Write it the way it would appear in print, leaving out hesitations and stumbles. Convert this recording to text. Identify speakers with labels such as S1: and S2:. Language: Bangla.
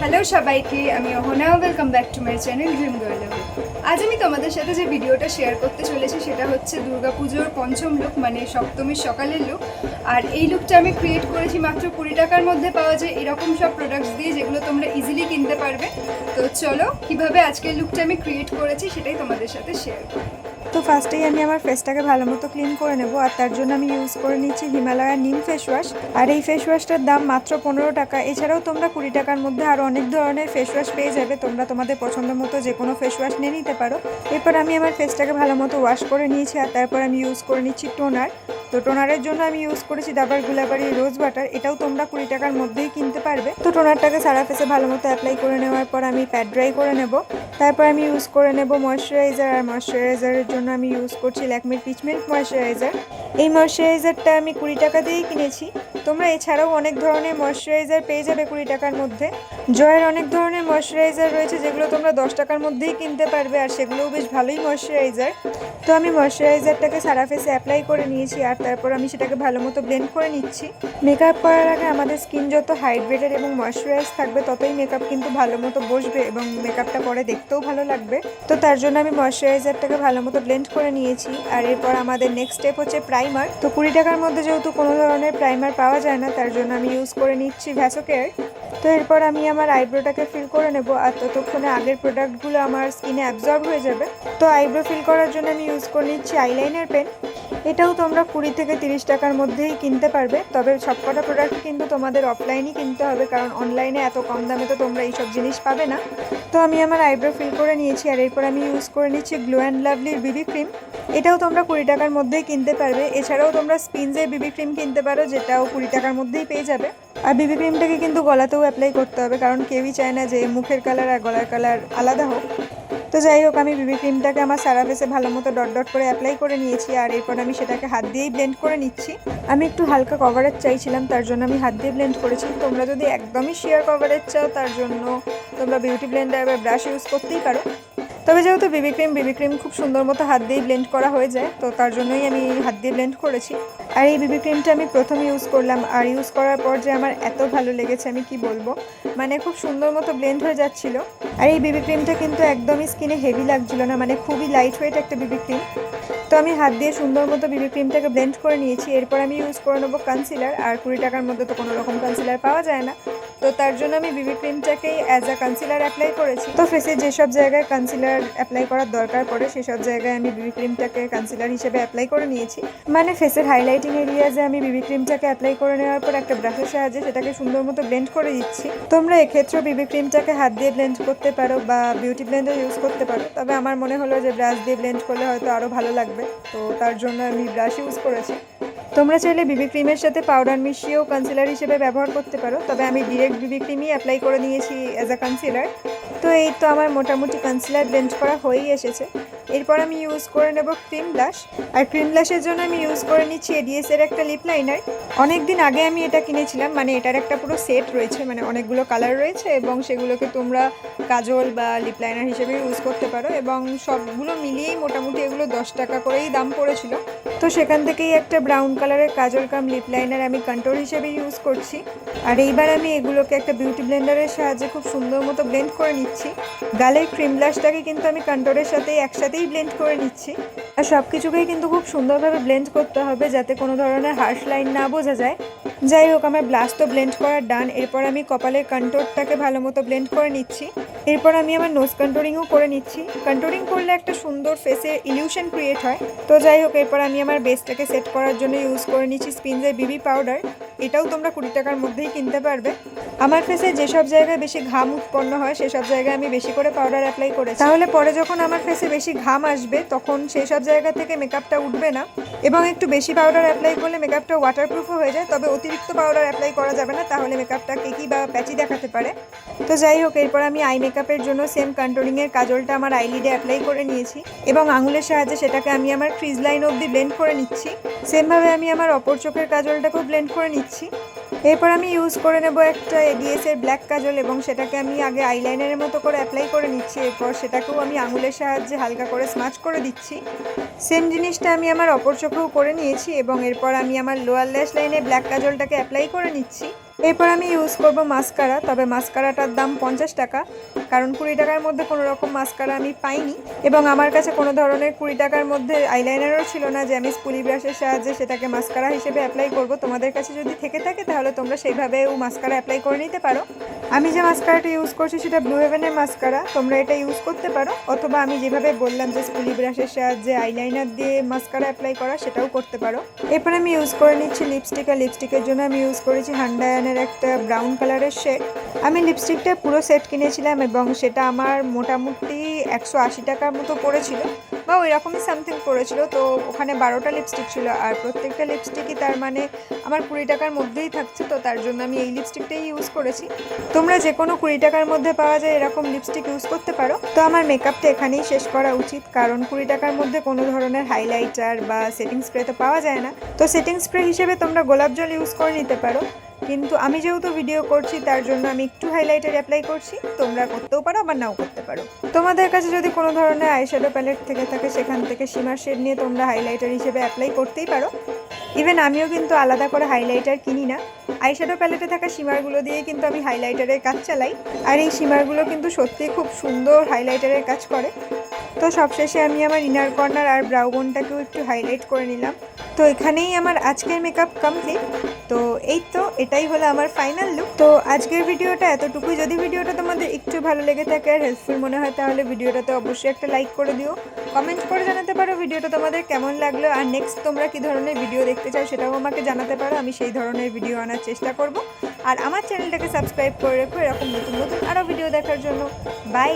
S1: হ্যালো সবাইকে, আমি Ahana. Welcome back to my channel dream girl. আজ আমি তোমাদের সাথে যে ভিডিওটা শেয়ার করতে চলেছি সেটা হচ্ছে দুর্গাপুজোর পঞ্চম লুক, মানে সপ্তমীর সকালের লুক। আর এই লুকটা আমি ক্রিয়েট করেছি মাত্র 20 টাকার মধ্যে পাওয়া যায় এরকম সব প্রোডাক্টস দিয়ে, যেগুলো তোমরা ইজিলি কিনতে পারবে। তো চলো কিভাবে আজকের লুকটা আমি ক্রিয়েট করেছি সেটাই তোমাদের সাথে শেয়ার করি।
S2: তো ফার্স্টেই আমি আমার ফেসটাকে ভালো মতো ক্লিন করে নেব, আর তার জন্য আমি ইউজ করে নিচ্ছি হিমালয়ার নিম ফেস ওয়াশ। আর এই ফেস ওয়াশটার দাম মাত্র 15 টাকা। এছাড়াও তোমরা 20 টাকার মধ্যে আরও অনেক ধরনের ফেস ওয়াশ পেয়ে যাবে। তোমরা তোমাদের পছন্দ মতো যে কোনো ফেস ওয়াশ নিয়ে নিতে পারো। এরপর আমি আমার ফেসটাকে ভালো মতো ওয়াশ করে নিয়েছি, আর তারপর আমি ইউজ করে নিচ্ছি টোনার। তো টোনারের জন্য আমি ইউজ করেছি ডাবর গুলাবারি রোজ বাটার। এটাও তোমরা 20 টাকার মধ্যেই কিনতে পারবে। তো টোনারটাকে সারা ফেসে ভালো মতো অ্যাপ্লাই করে নেওয়ার পর আমি প্যাড ড্রাই করে নেব। তারপর আমি ইউজ করে নেব ময়শ্চারাইজার। আর ময়শ্চারাইজারের জন্য আমি ইউজ করছি ল্যাকমির পিচ মিল্ক ময়শ্চারাইজার। এই ময়শ্চারাইজারটা আমি 20 টাকা দিয়েই কিনেছি। তোমরা এছাড়াও অনেক ধরনের ময়শ্চারাইজার পেয়ে যাবে 20 টাকার মধ্যে। জয়ের অনেক ধরনের ময়শ্চারাইজার রয়েছে যেগুলো তোমরা 10 টাকার মধ্যেই কিনতে পারবে, আর সেগুলোও বেশ ভালোই ময়শ্চারাইজার। তো আমি ময়শ্চারাইজারটাকে সারা ফেসে অ্যাপ্লাই করে নিয়েছি, আর তারপর আমি সেটাকে ভালো মতো ব্লেন্ড করে নিচ্ছি। মেকআপ করার আগে আমাদের স্কিন যত হাইড্রেটেড এবং ময়শ্চারাইজ থাকবে ততই মেকআপ কিন্তু ভালো মতো বসবে এবং মেকআপটা পরে দেখতেও ভালো লাগবে। তো তার জন্য আমি ময়শ্চারাইজারটাকে ভালো মতো ব্লেন্ড করে নিয়েছি। আর এরপর আমাদের নেক্সট স্টেপ হচ্ছে প্রাইমার। তো 20 টাকার মধ্যে যেহেতু কোনো ধরনের প্রাইমার পাওয়া যায় না, তার জন্য আমি ইউজ করে নিচ্ছি ভ্যাসোকেয়ার। তো এরপর আমি আমার আইব্রোটাকে ফিল করে নেব, আর ততক্ষণে আগের প্রোডাক্টগুলো আমার স্কিনে অ্যাবজর্ব হয়ে যাবে। তো আইব্রো ফিল করার জন্য আমি ইউজ করে নিচ্ছি আইলাইনার পেন। এটাও তোমরা 20 থেকে 30 টাকার মধ্যেই কিনতে পারবে। তবে সবকটা প্রোডাক্ট কিন্তু তোমাদের অফলাইনই কিনতে হবে, কারণ অনলাইনে এত কম দামে তো তোমরা এইসব জিনিস পাবে না। তো আমি আমার আইব্রো ফিল করে নিয়েছি, আর এরপর আমি ইউজ করে নিচ্ছি গ্লো অ্যান্ড লাভলির বিবি ক্রিম। এটাও তোমরা 20 টাকার মধ্যেই কিনতে পারবে। এছাড়াও তোমরা স্পিনজের বিবি ক্রিম কিনতে পারো, যেটাও 20 টাকার মধ্যেই পেয়ে যাবে। আর বিবি ক্রিমটাকে কিন্তু গলাতেও অ্যাপ্লাই করতে হবে, কারণ কেউই চায় না যে মুখের কালার আর গলার কালার আলাদা হোক। তো যাই হোক, আমি বিবি ক্রিমটাকে আমার সারা ফেসে ভালো মতো ডট ডট করে অ্যাপ্লাই করে নিয়েছি, আর এরপর আমি সেটাকে হাত দিয়েই ব্লেন্ড করে নিচ্ছি। আমি একটু হালকা কভারেজ চাইছিলাম, তার জন্য আমি হাত দিয়ে ব্লেন্ড করেছি। তোমরা যদি একদমই শেয়ার কভারেজ চাও, তার জন্য তোমরা বিউটি ব্লেন্ডার বা ব্রাশ ইউজ করতেই পারো। তবে যেহেতু বিবি ক্রিম খুব সুন্দর মতো হাত দিয়েই ব্লেন্ড করা হয়ে যায়, তো তার জন্যই আমি হাত দিয়ে ব্লেন্ড করেছি। আর এই বিবি ক্রিমটা আমি প্রথম ইউজ করলাম, আর ইউজ করার পর যে আমার এত ভালো লেগেছে আমি কি বলবো, মানে খুব সুন্দর মতো ব্লেন্ড হয়ে যাচ্ছিল। আর এই বিবি ক্রিমটা কিন্তু একদমই স্কিনে হেভি লাগছিল না, মানে খুবই লাইট ওয়েট একটা বিবি ক্রিম। তো আমি হাত দিয়ে সুন্দর মতো বিবি ক্রিমটাকে ব্লেন্ড করে নিয়েছি। এরপর আমি ইউজ করে নেবো কনসিলার। আর 20 টাকার মধ্যে তো কোনো রকম কনসিলার পাওয়া যায় না, তো তার জন্য আমি বিবি ক্রিমটাকেই অ্যাজ আ কনসিলার অ্যাপ্লাই করেছি। তো ফেসে যেসব জায়গায় কনসিলার অ্যাপ্লাই করার দরকার পড়ে সেসব জায়গায় আমি বিবি ক্রিমটাকে কনসিলার হিসেবে অ্যাপ্লাই করে নিয়েছি। মানে ফেসের হাইলাইটিং এরিয়াজে আমি বিবি ক্রিমটাকে অ্যাপ্লাই করে নেওয়ার পর একটা ব্রাশের সাহায্যে সেটাকে সুন্দর মতো ব্লেন্ড করে দিচ্ছি। তোমরা এক্ষেত্রেও বিবি ক্রিমটাকে হাত দিয়ে ব্লেন্ড করতে পারো বা বিউটি ব্লেন্ডার ইউজ করতে পারো, তবে আমার মনে হলো যে ব্রাশ দিয়ে ব্লেন্ড করলে হয়তো আরও ভালো লাগবে, তো তার জন্য আমি ব্রাশ ইউজ করেছি। তোমরা চাইলে বিবি ক্রিমের সাথে পাউডার মিশিয়েও কনসিলার হিসেবে ব্যবহার করতে পারো, তবে আমি ডিরেক্ট বিবি ক্রিমই অ্যাপ্লাই করে নিয়েছি অ্যাজ আ কনসিলার। তো এই তো আমার মোটামুটি কনসিলার ব্লেন্ড করা হয়েই এসেছে। এরপর আমি ইউজ করে নেব ক্রিম ব্লাশ। আর ক্রিম ব্লাশের জন্য আমি ইউজ করে নিচ্ছি এডিএস এর একটা লিপ লাইনার। অনেক দিন আগে আমি এটা কিনেছিলাম, মানে এটার একটা পুরো সেট রয়েছে, মানে অনেকগুলো কালার রয়েছে এবং সেগুলোকে তোমরা কাজল বা লিপ লাইনার হিসেবে ইউজ করতে পারো, এবং সবগুলো মিলিয়েই মোটামুটি এগুলো 10 টাকা করেই দাম পড়েছিল। তো সেখান থেকেই একটা ব্রাউন কালারের কাজল কাম লিপ লাইনার আমি কন্ট্রোল হিসেবে ইউজ করছি। আর এইবার আমি এগুলোকে একটা বিউটি ব্লেন্ডারের সাহায্যে খুব সুন্দর মতো ব্লেন্ড করে নিচ্ছি। গালের ক্রিম ব্লাশটাকে কিন্তু আমি কন্ট্রোলের সাথে একসাথেই ব্লেন্ড করে নিচ্ছি। আর সব কিছুকেই কিন্তু খুব সুন্দরভাবে ব্লেন্ড করতে হবে যাতে কোনো ধরনের হার্শ লাইন না বোঝা যায়। যাই হোক, আমার ব্লাশ তো ব্লেন্ড করা ডান। এরপর আমি কপালের কন্ট্রোরটাকে ভালো মতো ব্লেন্ড করে নিচ্ছি। এরপর আমি আমার নোজ কন্ট্রোরিংও করে নিচ্ছি। কন্ট্রোরিং করলে একটা সুন্দর ফেসে ইলিউশন ক্রিয়েট হয়। তো যাই হোক, এরপর আমি আমার বেসটাকে সেট করার জন্য ইউজ করে নিচ্ছি স্পিনজের বিবি পাউডার। এটাও তোমরা 20 টাকার মধ্যেই কিনতে পারবে। আমার ফেসে যেসব জায়গায় বেশি ঘাম উৎপন্ন হয় সেসব জায়গায় আমি বেশি করে পাউডার অ্যাপ্লাই করেছি, তাহলে পরে যখন আমার ফেসে বেশি ঘাম আসবে তখন সেই সব জায়গা থেকে মেকআপটা উঠবে না। এবং একটু বেশি পাউডার অ্যাপ্লাই করলে মেকআপটা ওয়াটারপ্রুফও হয়ে যায়, তবে অতিরিক্ত পাউডার অ্যাপ্লাই করা যাবে না, তাহলে মেকআপটা কেকি বা প্যাচি দেখাতে পারে। তো যাই হোক, এরপর আমি আই মেকআপের জন্য সেম কন্ট্রোলিংয়ের কাজলটা আমার আইলিডে অ্যাপ্লাই করে নিয়েছি এবং আঙুলের সাহায্যে সেটাকে আমি আমার ক্রিজ লাইন অবধি ব্লেন্ড করে নিচ্ছি। সেমভাবে আমি আমার অপর চোখের কাজলটাকেও ব্লেন্ড করে নিচ্ছি। এরপর আমি ইউজ করে নেব একটা এডিএস এর ব্ল্যাক কাজল এবং সেটাকে আমি আগে আইলাইনারের মতো করে অ্যাপ্লাই করে নিচ্ছি। এরপর সেটাকেও আমি আঙুলের সাহায্যে হালকা করে স্মাচ করে দিচ্ছি। সেম জিনিসটা আমি আমার অপর চোখেও করে নিয়েছি এবং এরপর আমি আমার লোয়ার ল্যাশ লাইনে ব্ল্যাক কাজলটাকে অ্যাপ্লাই করে নিচ্ছি। এরপর আমি ইউজ করব মাস্কারা, তবে মাস্কারাটার দাম 50 টাকা, কারণ 20 টাকার মধ্যে কোনো রকম মাস্কারা আমি পাইনি এবং আমার কাছে কোনো ধরনের 20 টাকার মধ্যে আইলাইনারও ছিল না যে আমি স্পুলি ব্রাশের সাহায্যে সেটাকে মাস্কারা হিসেবে অ্যাপ্লাই করব। তোমাদের কাছে যদি থেকে থাকে তাহলে তোমরা সেইভাবেও মাস্কারা অ্যাপ্লাই করে নিতে পারো। আমি যে মাস্কারাটা ইউজ করছি সেটা ব্লু হেভেনের মাস্কারা, তোমরা এটা ইউজ করতে পারো, অথবা আমি যেভাবে বললাম যে স্পুলি ব্রাশের সাহায্যে আইলাইনার দিয়ে মাস্কারা অ্যাপ্লাই করা সেটাও করতে পারো। এরপর আমি ইউজ করে নিচ্ছি লিপস্টিক, আর লিপস্টিকের জন্য আমি ইউজ করেছি হান্ডায়ানের একটা ব্রাউন কালারের শেড। আমি লিপস্টিকটা পুরো সেট কিনেছিলাম এবং সেটা আমার মোটামুটি 180 টাকার মতো পড়েছিল বা ওই রকমই সামথিং পড়েছিল। তো ওখানে 12টা লিপস্টিক ছিল আর প্রত্যেকটা লিপস্টিকই তার মানে আমার 20 টাকার মধ্যেই থাকছে, তো তার জন্য আমি এই লিপস্টিকটাই ইউজ করেছি। তোমরা যে কোনো 20 টাকার মধ্যে পাওয়া যায় এরকম লিপস্টিক ইউজ করতে পারো। তো আমার মেকআপটা এখানেই শেষ করা উচিত, কারণ 20 টাকার মধ্যে কোনো ধরনের হাইলাইটার বা সেটিং স্প্রে তো পাওয়া যায় না। তো সেটিং স্প্রে হিসেবে তোমরা গোলাপ জল ইউজ করে নিতে পারো, কিন্তু আমি যেহেতু ভিডিও করছি তার জন্য আমি একটু হাইলাইটার অ্যাপ্লাই করছি। তোমরা করতেও পারো আবার নাও করতে পারো। তোমাদের কাছে যদি কোনো ধরনের আইশ্যাডো প্যালেট থেকে থাকে সেখান থেকে শিমার শেড নিয়ে তোমরা হাইলাইটার হিসেবে অ্যাপ্লাই করতেই পারো। ইভেন আমিও কিন্তু আলাদা করে হাইলাইটার কিনি না, আইশ্যাডো প্যালেটে থাকা শিমারগুলো দিয়ে কিন্তু আমি হাইলাইটারের কাজ চালাই, আর এই শিমারগুলো কিন্তু সত্যিই খুব সুন্দর হাইলাইটারের কাজ করে। তো সবশেষে আমি আমার ইনার কর্নার আর ব্রাউ বোনটাকেও একটু হাইলাইট করে নিলাম। তো এখানেই আমার আজকের মেকআপ কমপ্লিট। তো এই তো এটাই হলো আমার ফাইনাল লুক। তো আজকের ভিডিওটা এতটুকুই। যদি ভিডিওটা তোমাদের একটু ভালো লেগে থাকে আর হেল্পফুল মনে হয় তাহলে ভিডিওটাতে অবশ্যই একটা লাইক করে দিও, কমেন্ট করে জানাতে পারো ভিডিওটা তোমাদের কেমন লাগলো, আর নেক্সট তোমরা কী ধরনের ভিডিও দেখতে চাও সেটাও আমাকে জানাতে পারো, আমি সেই ধরনের ভিডিও আনার চেষ্টা করব। আর আমার চ্যানেলটাকে সাবস্ক্রাইব করে রেখো এরকম নতুন নতুন আরও ভিডিও দেখার জন্য। বাই।